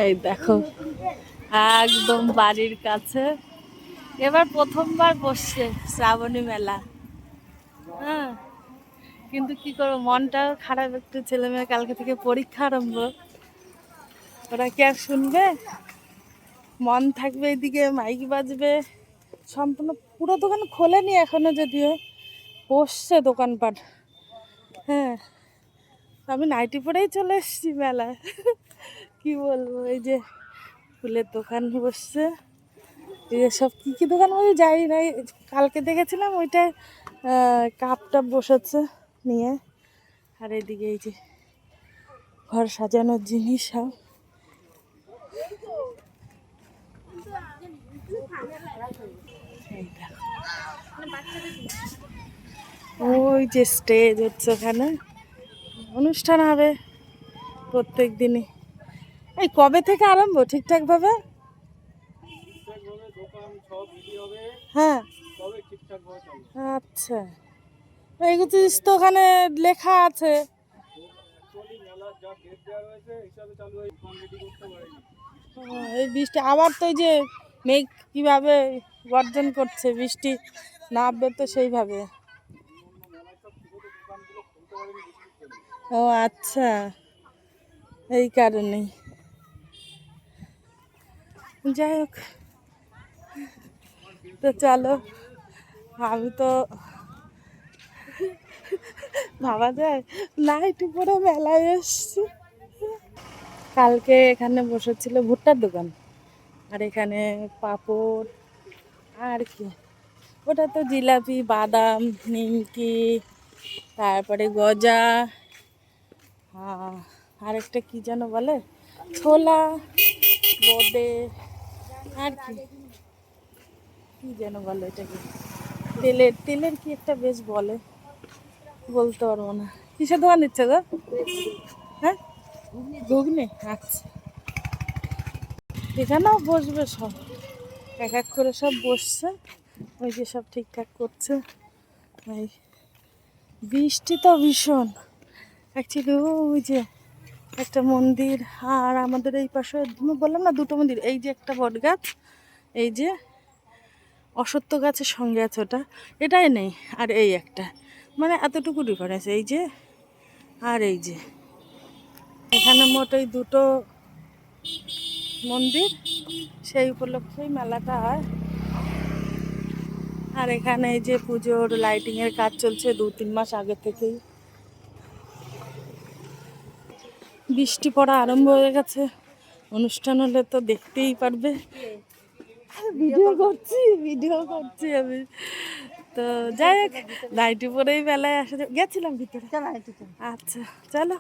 এই দেখো একদম বাড়ির কাছে এবার প্রথমবার বসছে শ্রাবণী মেলা। হ্যাঁ, কিন্তু কি করবো, মনটাও খারাপ একটু। ছেলে মেয়ে কালকে থেকে পরীক্ষা আরম্ভ, ওরা কি আর শুনবে? মন থাকবে এদিকে, মাইক বাজবে। সম্পূর্ণ পুরো দোকান খোলেনি এখনো, যদিও বসছে দোকানপাট। হ্যাঁ, আমি নাইটি পরেই চলে এসেছি মেলায়। কি বলবো, এই যে ফুলের দোকান বসছে, এই যে সব কী কী দোকান বসে যাই না। কালকে দেখেছিলাম ওইটায় কাপ টাপ বসেছে নিয়ে। আর এইদিকে এই যে ঘর সাজানোর জিনিস সব। ওই যে স্টেজ হচ্ছে, ওখানে অনুষ্ঠান হবে প্রত্যেক দিনই। এই কবে থেকে আরম্ভ ঠিকঠাক ভাবে? হ্যাঁ, আচ্ছা। এইগুলো তো ওখানে লেখা আছে। এই বৃষ্টি আবার তো, এই যে মেঘ কিভাবে গর্জন করছে, বৃষ্টি নামবে তো সেইভাবে। ও আচ্ছা, এই কারণেই। যাই হোক, তো চলো। আমি তো ভাবা যায় নাইটি পরে মেলায় এসছি। কালকে এখানে বসেছিল ভুট্টার দোকান, আর এখানে পাঁপড় আর কি, ওটা তো জিলাপি, বাদাম, নিমকি, তারপরে গজা, আরেকটা কি যেন বলে, ছোলা, বোঁদে, আর কি কি যেন বলে এটাকে, তেলের তেলের কি একটা বেশ বলে, বলতে পারবো না। কিসের দোকান দিচ্ছে গো? হ্যাঁ, ঘুগনি। আচ্ছা, এখানেও বসবে সব, এক এক করে সব বসছে। ওই যে সব ঠিকঠাক করছে। এই বৃষ্টি তো ভীষণ। অ্যাকচুয়ালি ওই যে একটা মন্দির, আর আমাদের এই পাশে বললাম না দুটো মন্দির, এই যে একটা বট গাছ, এই যে অশ্বত্থ গাছের সঙ্গে আছে ওটা, এটাই নেই। আর এই একটা, মানে এতটুকু ডিফারেন্স, এই যে আর এই যে, এখানে মোট এই দুটো মন্দির, সেই উপলক্ষেই মেলাটা হয়। আর এখানে এই যে পুজোর লাইটিংয়ের কাজ চলছে 2-3 মাস আগে থেকেই। বৃষ্টি পড়া আরম্ভ হয়ে গেছে, অনুষ্ঠান হলে তো দেখতেই পারবে। ভিডিও করছি আমি তো। যাই হোক, নাইটি পরেই মেলায় আসা গেছিলাম ভিতরে। আচ্ছা, চলো।